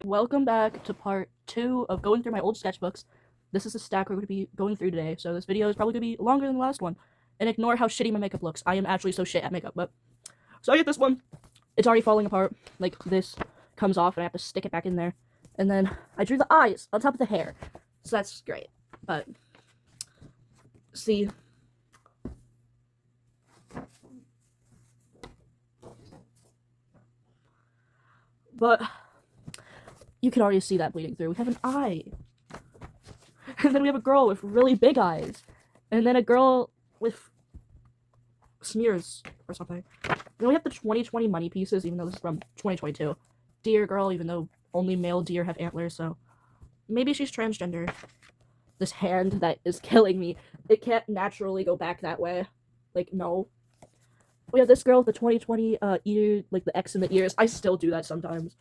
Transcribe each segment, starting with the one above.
Welcome back to part 2 of going through my old sketchbooks. This is a stack we're going to be going through today, so this video is probably going to be longer than the last one. And ignore how shitty my makeup looks. I am actually so shit at makeup, but... So I get this one. It's already falling apart. Like, this comes off and I have to stick it back in there. And then I drew the eyes on top of the hair. So that's great. But... See... But... You can already see that bleeding through. We have an eye. And then we have a girl with really big eyes. And then a girl with smears or something. And then we have the 2020 money pieces, even though this is from 2022. Deer girl, even though only male deer have antlers, so maybe she's transgender. This hand that is killing me. It can't naturally go back that way. Like, no. We have this girl with the 2020 ear, like the X in the ears. I still do that sometimes.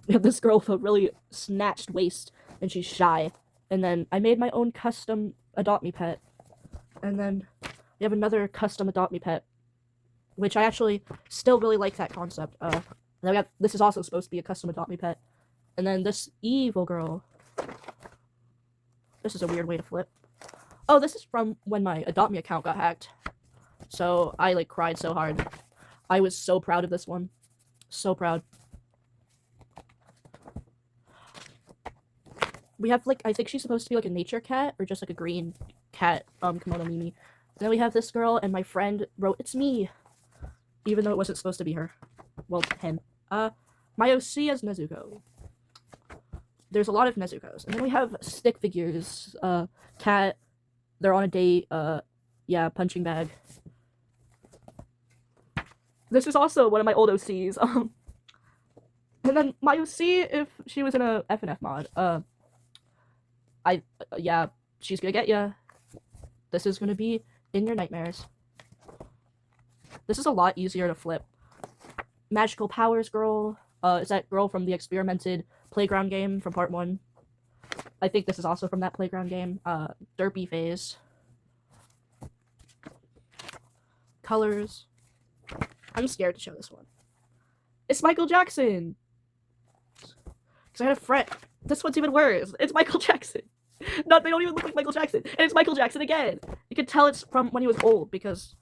We have this girl with a really snatched waist, and she's shy. And then I made my own custom Adopt Me pet. And then we have another custom Adopt Me pet, which I actually still really like that concept. Then we have, this is also supposed to be a custom Adopt Me pet. And then this evil girl. This is a weird way to flip. Oh, this is from when my Adopt Me account got hacked. So I, like, cried so hard. I was so proud of this one. So proud. We have, like, I think she's supposed to be, like, a nature cat, or just, like, a green cat, kimono Mimi. Then we have this girl, and my friend wrote, "It's me," even though it wasn't supposed to be her. Well, him. My OC is Nezuko. There's a lot of Nezukos. And then we have stick figures, cat, they're on a date, yeah, punching bag. This is also one of my old OCs, and then my OC, if she was in a FNF mod, yeah, she's gonna get ya. This is gonna be in your nightmares. This is a lot easier to flip. Magical Powers girl, is that girl from the experimented playground game from part 1. I think this is also from that playground game. Derpy phase. Colors. I'm scared to show this one. It's Michael Jackson! Because I had a friend. This one's even worse. It's Michael Jackson. No, they don't even look like Michael Jackson. And it's Michael Jackson again. You can tell it's from when he was old because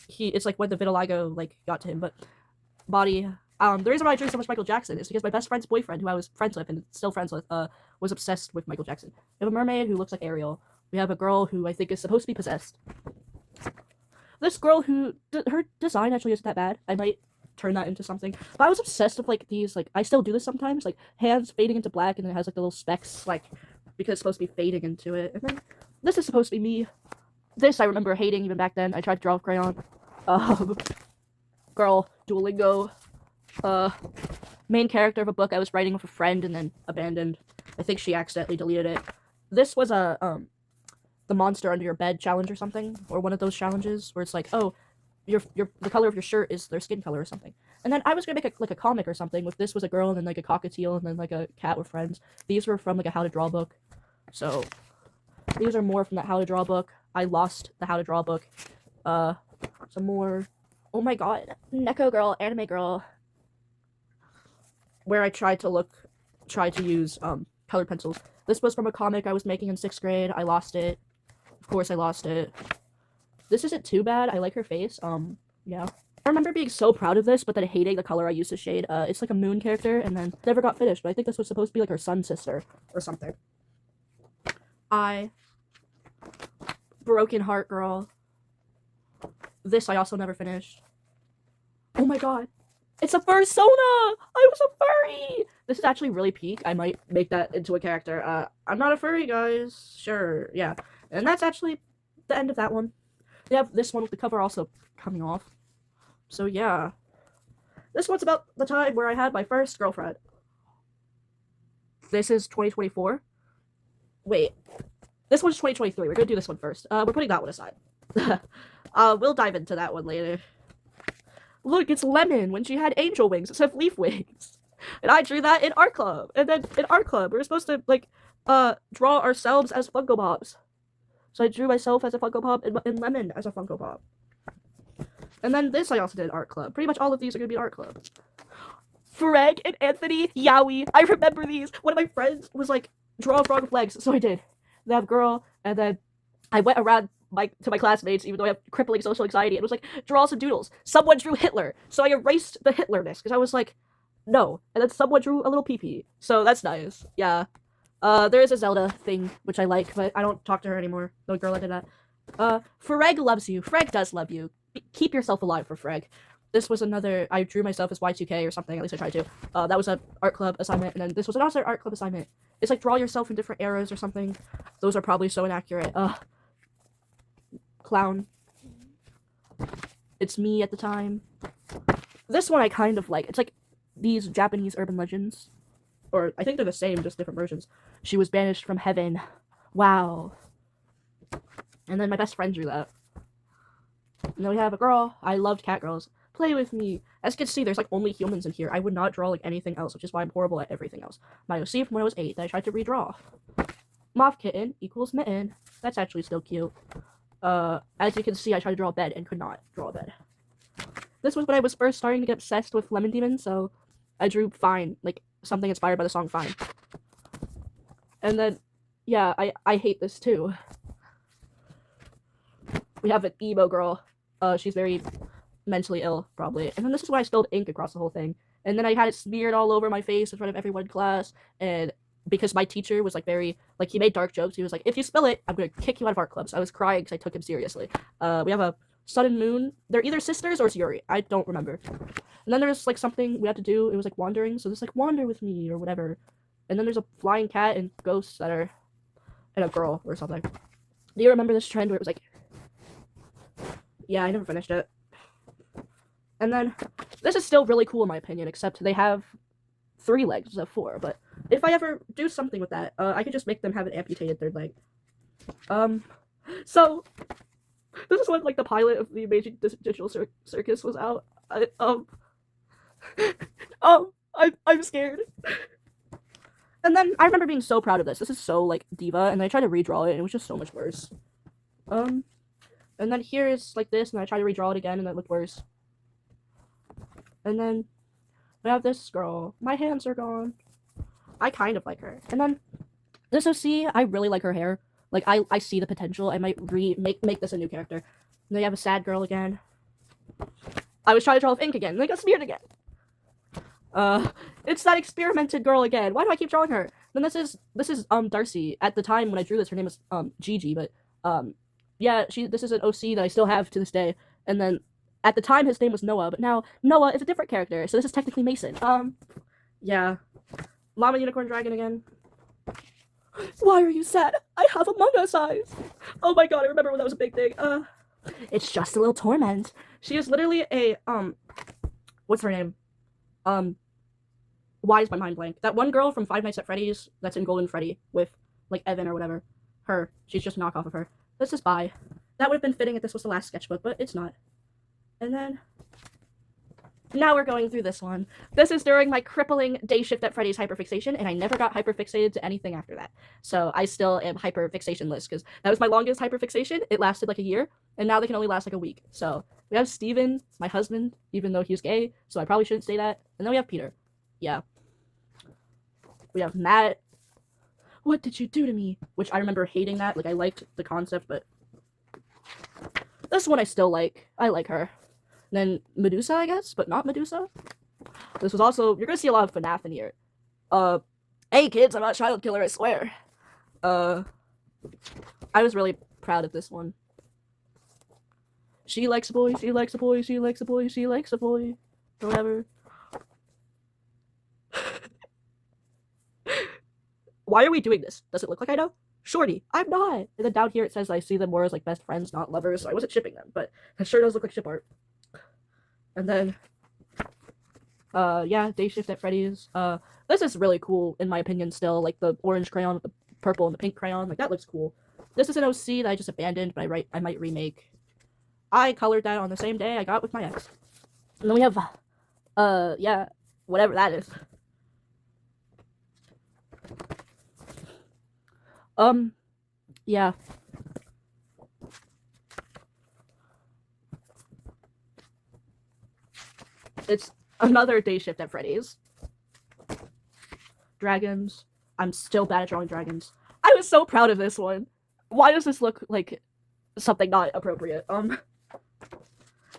it's like when the vitiligo like got to him. But body. The reason why I drew so much Michael Jackson is because my best friend's boyfriend, who I was friends with and still friends with, was obsessed with Michael Jackson. We have a mermaid who looks like Ariel. We have a girl who I think is supposed to be possessed. This girl who her design actually isn't that bad. I might turn that into something. But I was obsessed with like these, like I still do this sometimes, like hands fading into black and then it has like the little specks, like because it's supposed to be fading into it. And then this is supposed to be me. This I remember hating even back then. I tried to draw with crayon. Girl, Duolingo. Main character of a book I was writing with a friend and then abandoned. I think she accidentally deleted it. This was a the monster under your bed challenge or something, or one of those challenges where it's like, oh, the color of your shirt is their skin color or something. And then I was gonna make a comic or something with this was a girl and then like a cockatiel and then like a cat with friends. These were from like a how to draw book. So these are more from that how to draw book. I lost the how to draw book. Some more. Oh my god, Neko girl, anime girl. Where I tried to use colored pencils. This was from a comic I was making in 6th grade. I lost it. Of course I lost it. This isn't too bad. I like her face. Yeah. I remember being so proud of this, but then hating the color I used to shade. It's like a moon character, and then never got finished, but I think this was supposed to be like her sun sister or something. Broken Heart Girl. This I also never finished. Oh my god. It's a fursona! I was a furry! This is actually really peak. I might make that into a character. I'm not a furry, guys. Sure, yeah. And that's actually the end of that one. We have this one with the cover also coming off. So, yeah. This one's about the time where I had my first girlfriend. This is 2024. Wait. This one's 2023. We're gonna do this one first. We're putting that one aside. We'll dive into that one later. Look, it's Lemon when she had angel wings instead of leaf wings. And I drew that in art club. And then in art club, we were supposed to, like, draw ourselves as Funko Pops. So I drew myself as a Funko Pop and Lemon as a Funko Pop. And then this I also did art club. Pretty much all of these are going to be art club. Freg and Anthony, Yowie. I remember these. One of my friends was like, draw a frog with legs, so I did. That girl, and then I went around to my classmates, even though I have crippling social anxiety, and was like, draw some doodles. Someone drew Hitler, so I erased the Hitler-ness, because I was like, no. And then someone drew a little pee-pee, so that's nice. Yeah. There is a Zelda thing, which I like, but I don't talk to her anymore. The girl I did that. Freg loves you. Freg does love you. Keep yourself alive for Freg. This was another, I drew myself as Y2K or something, at least I tried to. That was an art club assignment, and then this was another art club assignment. It's like, draw yourself in different eras or something. Those are probably so inaccurate. Clown. It's me at the time. This one I kind of like. It's like these Japanese urban legends. Or, I think they're the same, just different versions. She was banished from heaven. Wow. And then my best friend drew that. And then we have a girl. I loved cat girls. Play with me. As you can see, there's like only humans in here. I would not draw like anything else, which is why I'm horrible at everything else. My OC from when I was 8 that I tried to redraw. Moth kitten equals mitten. That's actually still cute. As you can see, I tried to draw a bed and could not draw a bed. This was when I was first starting to get obsessed with Lemon Demon, so I drew Fine, like something inspired by the song Fine. And then, yeah, I hate this too. We have an emo girl. She's very mentally ill, probably. And then this is why I spilled ink across the whole thing. And then I had it smeared all over my face in front of everyone in class. And because my teacher was like very, like he made dark jokes. He was like, if you spill it, I'm going to kick you out of art clubs. I was crying because I took him seriously. We have a sun and moon. They're either sisters or it's Yuri. I don't remember. And then there's like something we had to do. It was like wandering. So there's like wander with me or whatever. And then there's a flying cat and ghosts that are, and a girl or something. Do you remember this trend where it was like, yeah, I never finished it. And then, this is still really cool in my opinion, except they have 3 legs instead of 4, but if I ever do something with that, I could just make them have an amputated 3rd leg. So, this is when, like, the pilot of the Amazing Digital Circus was out. I'm scared. And then, I remember being so proud of this. This is so, like, diva, and I tried to redraw it, and it was just so much worse. And then here is like this, and I tried to redraw it again, and that looked worse. And then we have this girl. My hands are gone. I kind of like her. And then this OC, I really like her hair. Like, I see the potential. I might make this a new character. And then you have a sad girl again. I was trying to draw with ink again, and I got smeared again. It's that experimented girl again. Why do I keep drawing her? Then this is Darcy. At the time when I drew this, her name was Gigi, but yeah, this is an OC that I still have to this day. And then at the time his name was Noah, but now Noah is a different character, so this is technically Mason. Yeah. Llama Unicorn Dragon again. Why are you sad? I have Among Us eyes. Oh my god, I remember when that was a big thing. It's just a little torment. She is literally a what's her name? Why is my mind blank? That one girl from Five Nights at Freddy's that's in Golden Freddy with like Evan or whatever. Her. She's just a knockoff of her. This is bye. That would have been fitting if this was the last sketchbook, but it's not. And then now we're going through this one. This is during my crippling day shift at Freddy's hyperfixation, and I never got hyperfixated to anything after that. So I still am hyperfixationless, because that was my longest hyperfixation. It lasted like a year, and now they can only last like a week. So we have Steven, my husband, even though he's gay, so I probably shouldn't say that. And then we have Peter. Yeah. We have Matt. What did you do to me? Which I remember hating that. Like, I liked the concept, but this one I still like. I like her. And then Medusa, I guess, but not Medusa. This was also, you're gonna see a lot of FNAF in here. Hey kids, I'm not a child killer, I swear. I was really proud of this one. She likes a boy, she likes a boy, she likes a boy, she likes a boy. Or whatever. Why are we doing this? Does it look like I know? Shorty, I'm not. And then down here it says I see them more as like best friends, not lovers, so I wasn't shipping them, but it sure does look like ship art. And then, yeah, Day Shift at Freddy's. This is really cool, in my opinion, still. Like, the orange crayon with the purple and the pink crayon. Like, that looks cool. This is an OC that I just abandoned, but I might remake. I colored that on the same day I got with my ex. And then we have, yeah, whatever that is. Yeah. It's another Day Shift at Freddy's. dragons. I'm still bad at drawing dragons. I was so proud of this one. Why does this look like something not appropriate? And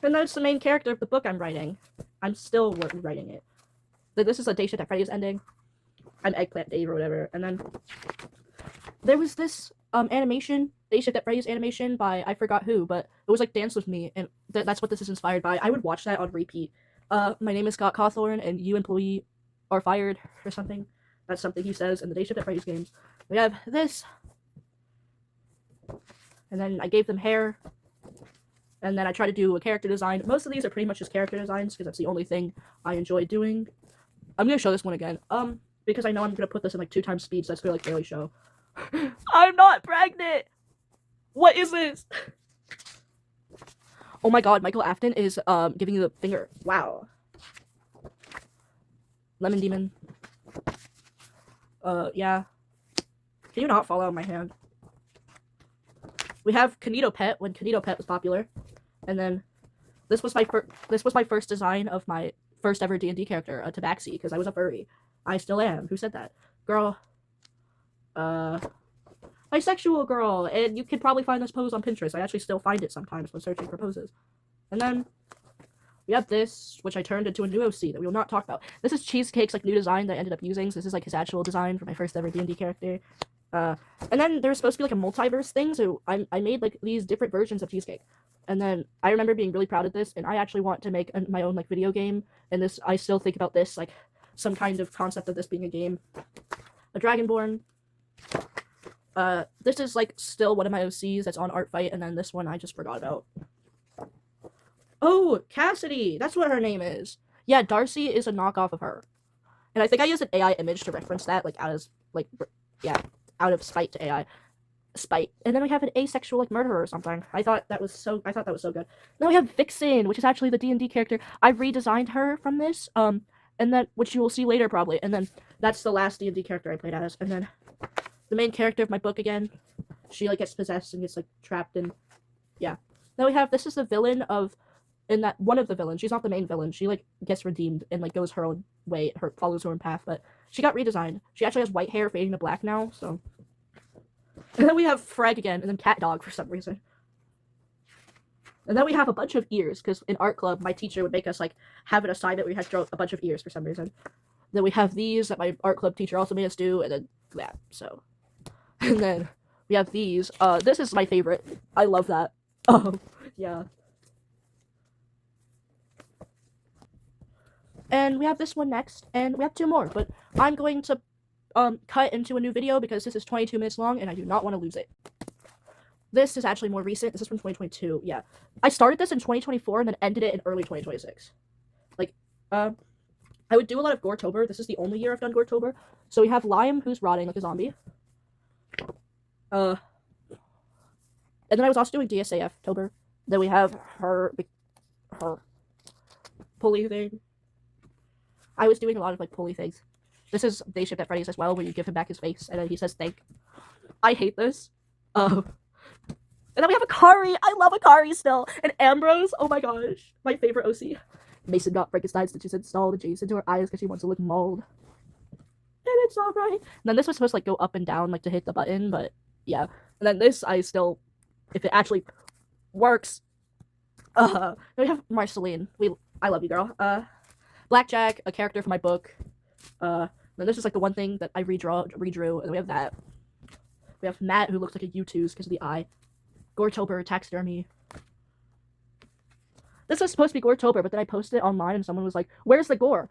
that's the main character of the book I'm writing. I'm still writing it. This is a Day Shift at Freddy's ending. I'm Eggplant Dave or whatever. And then there was this animation, Day Shift at Freddy's animation by I forgot who, but it was like Dance With Me, and that's what this is inspired by. I would watch that on repeat. My name is Scott Cawthorn, and you employee are fired or something. That's something he says in the Day Shift at Freddy's games. We have this. And then I gave them hair. And then I try to do a character design. Most of these are pretty much just character designs, because that's the only thing I enjoy doing. I'm gonna show this one again. Because I know I'm gonna put this in like 2 times speed, so that's gonna like barely show. I'm not pregnant! What is this? Oh my god, Michael Afton is giving you the finger. Wow. Lemon Demon. Yeah. Can you not fall out of my hand? We have Kanito Pet when Kanito Pet was popular. And then this was my first design of my first ever D&D character, a Tabaxi, because I was a furry. I still am. Who said that? Girl. Bisexual girl. And you can probably find this pose on Pinterest. I actually still find it sometimes when searching for poses. And then we have this, which I turned into a new OC that we will not talk about. This is Cheesecake's like new design that I ended up using. So this is like his actual design for my first ever D&D character. And then there's supposed to be like a multiverse thing, so I made like these different versions of Cheesecake. And then I remember being really proud of this, and I actually want to make my own like video game. And this, I still think about this like some kind of concept of this being a game. A Dragonborn. This is like still one of my OCs that's on Art Fight, and then this one I just forgot about. Oh, Cassidy! That's what her name is. Yeah, Darcy is a knockoff of her. And I think I used an AI image to reference that, like, out of spite to AI. Spite. And then we have an asexual, like, murderer or something. I thought that was so good. Then we have Vixen, which is actually the D&D character. I redesigned her from this, and then, which you will see later, probably. And then, that's the last D&D character I played as. And then, the main character of my book again. She, like, gets possessed and gets, like, trapped in, yeah. Then we have, this is the villain of, one of the villains. She's not the main villain. She, like, gets redeemed and, like, goes her own way, follows her own path, but she got redesigned. She actually has white hair fading to black now, so. And then we have Freg again, and then Cat Dog for some reason. And then we have a bunch of ears, because in art club, my teacher would make us, like, have an assignment where we had to draw a bunch of ears for some reason. Then we have these that my art club teacher also made us do, and then that, so. And then we have these. This is my favorite. I love that. Oh, yeah. And we have this one next, and we have 2 more, but I'm going to cut into a new video because this is 22 minutes long, and I do not want to lose it. This is actually more recent. This is from 2022, yeah. I started this in 2024 and then ended it in early 2026. Like, I would do a lot of Goretober. This is the only year I've done Goretober. So we have Lime, who's rotting like a zombie. And then I was also doing dsaf-tober. Then we have her pulley thing. I was doing a lot of, like, pulley things. This is Day Shift at Freddy's as well, where you give him back his face, and then he says, thank. I hate this. And then we have Akari. I love Akari still. And Ambrose. Oh my gosh. My favorite OC. Mason got Frankenstein stitches installed adjacent to her eyes because she wants to look mauled. And it's alright. And then this was supposed to, like, go up and down, like, to hit the button, but, yeah. And then this, I still, if it actually works. Then we have Marceline. I love you, girl. Blackjack, a character from my book. Then this is like the one thing that I redrew, and then we have that. We have Matt, who looks like a U2s because of the eye. Goretober, taxidermy. This was supposed to be Goretober, but then I posted it online, and someone was like, "Where's the gore?"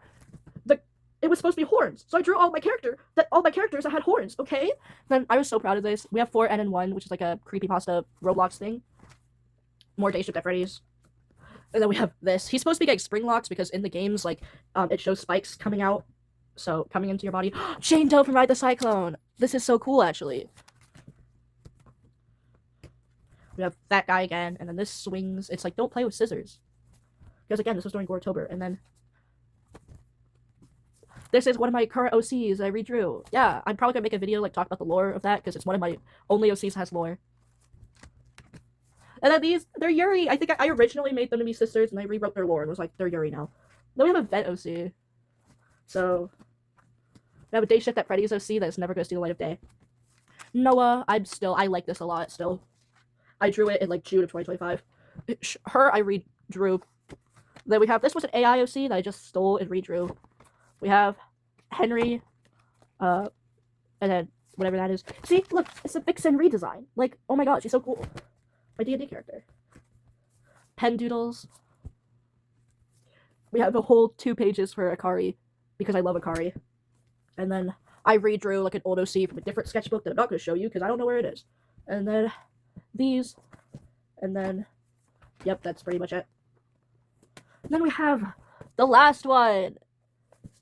It was supposed to be horns, so I drew all my characters that had horns. Okay. Then I was so proud of this. We have 4N1, which is like a creepypasta Roblox thing. More Day Shift at Freddy's. And then we have this. He's supposed to be getting spring locks because in the games, like, it shows spikes coming out. So, coming into your body. Jane Doe from Ride the Cyclone! This is so cool, actually. We have that guy again, and then this swings. It's like, don't play with scissors. Because, again, this was during Goretober, and then this is one of my current OCs I redrew. Yeah, I'm probably gonna make a video, like, talk about the lore of that, because it's one of my only OCs that has lore. And then these, they're Yuri. I think I originally made them to be sisters, and I rewrote their lore, and was like, they're Yuri now. Then we have a Vet OC. So, We have a Day Shift at Freddy's OC that is never going to see the light of day. Noah, I like this a lot still. I drew it in like June of 2025. Her, I redrew. Then we have, this was an AIOC that I just stole and redrew. We have Henry, and then whatever that is. See, look, it's a Vixen redesign. Like, oh my god, she's so cool. My D&D character. Pen doodles. We have a whole 2 pages for Akari, because I love Akari. And then I redrew like an old OC from a different sketchbook that I'm not going to show you because I don't know where it is. And then these. And then, yep, that's pretty much it. And then we have the last one.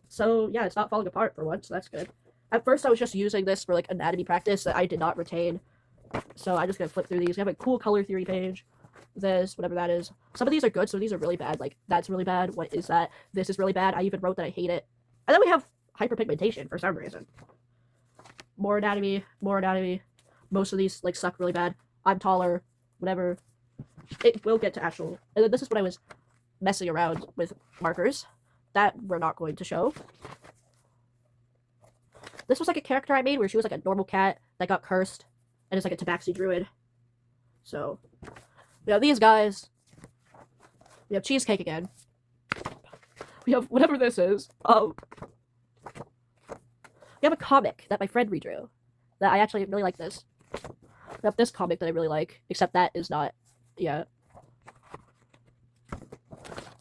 So yeah, it's not falling apart for once, so that's good. At first I was just using this for like anatomy practice that I did not retain. So I'm just going to flip through these. We have a cool color theory page. This, whatever that is. Some of these are good, some of these are really bad. Like, that's really bad. What is that? This is really bad. I even wrote that I hate it. And then we have hyperpigmentation for some reason. More anatomy, more anatomy. Most of these, like, suck really bad. I'm taller, whatever. It will get to actual. And then this is when I was messing around with markers that we're not going to show. This was like a character I made where she was like a normal cat that got cursed. And it's like a tabaxi druid. So, we have these guys. We have cheesecake again. We have whatever this is. We have a comic that my friend redrew. That I actually really like this. We have this comic that I really like, except that is not. Yeah.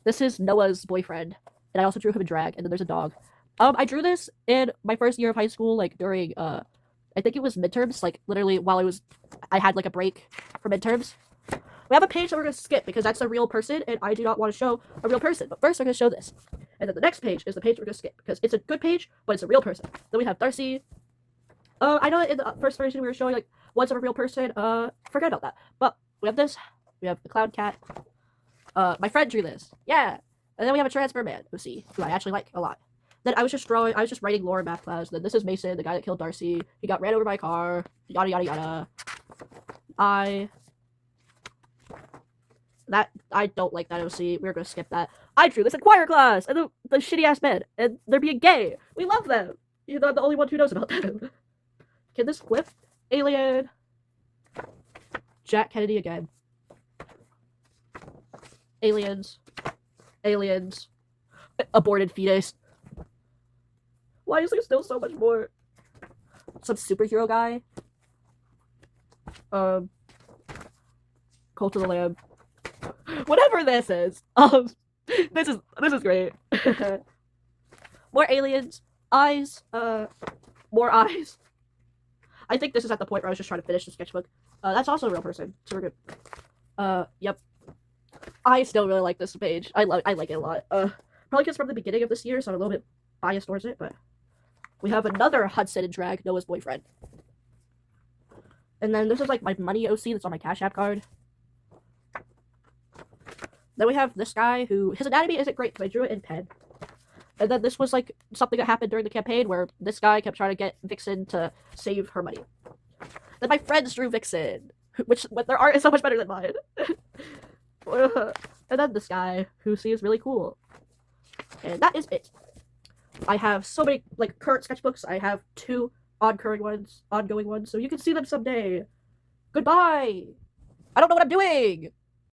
This is Noah's boyfriend, and I also drew him in drag. And then there's a dog. I drew this in my first year of high school, like during I think it was midterms, like literally while I had like a break for midterms. We have a page that we're gonna skip because that's a real person, and I do not want to show a real person. But first, we're gonna show this, and then the next page is the page we're gonna skip because it's a good page, but it's a real person. Then we have Darcy. I know in the first version we were showing like once of a real person. Forget about that. But we have this. We have the clown cat. My friend drew this. Yeah. And then we have a transfer man, OC, who I actually like a lot. Then I was just writing lore in math class. Then this is Mason, the guy that killed Darcy. He got ran over by a car. Yada yada yada. I don't like that OC. We're gonna skip that. I drew this in choir class, and the shitty ass men, and they're being gay. We love them. Even though I'm the only one who knows about them. Can this flip? Alien. Jack Kennedy again. Aliens. Aliens. Aborted fetus. Why is there still so much more? Some superhero guy. Cult of the Lamb. Whatever this is. This is great. More aliens. Eyes. More eyes. I think this is at the point where I was just trying to finish the sketchbook. That's also a real person, so we're good. Yep. I still really like this page. I like it a lot. Probably because from the beginning of this year, so I'm a little bit biased towards it, but we have another Hudson in drag, Noah's boyfriend. And then this is like my money OC that's on my Cash App card. Then we have this guy who, his anatomy isn't great because I drew it in pen. And then this was like something that happened during the campaign where this guy kept trying to get Vixen to save her money. Then my friends drew Vixen, which their art is so much better than mine. And then this guy who seems really cool. And that is it. I have so many like current sketchbooks. I have 2 ongoing ones, so you can see them someday. Goodbye. I don't know what I'm doing.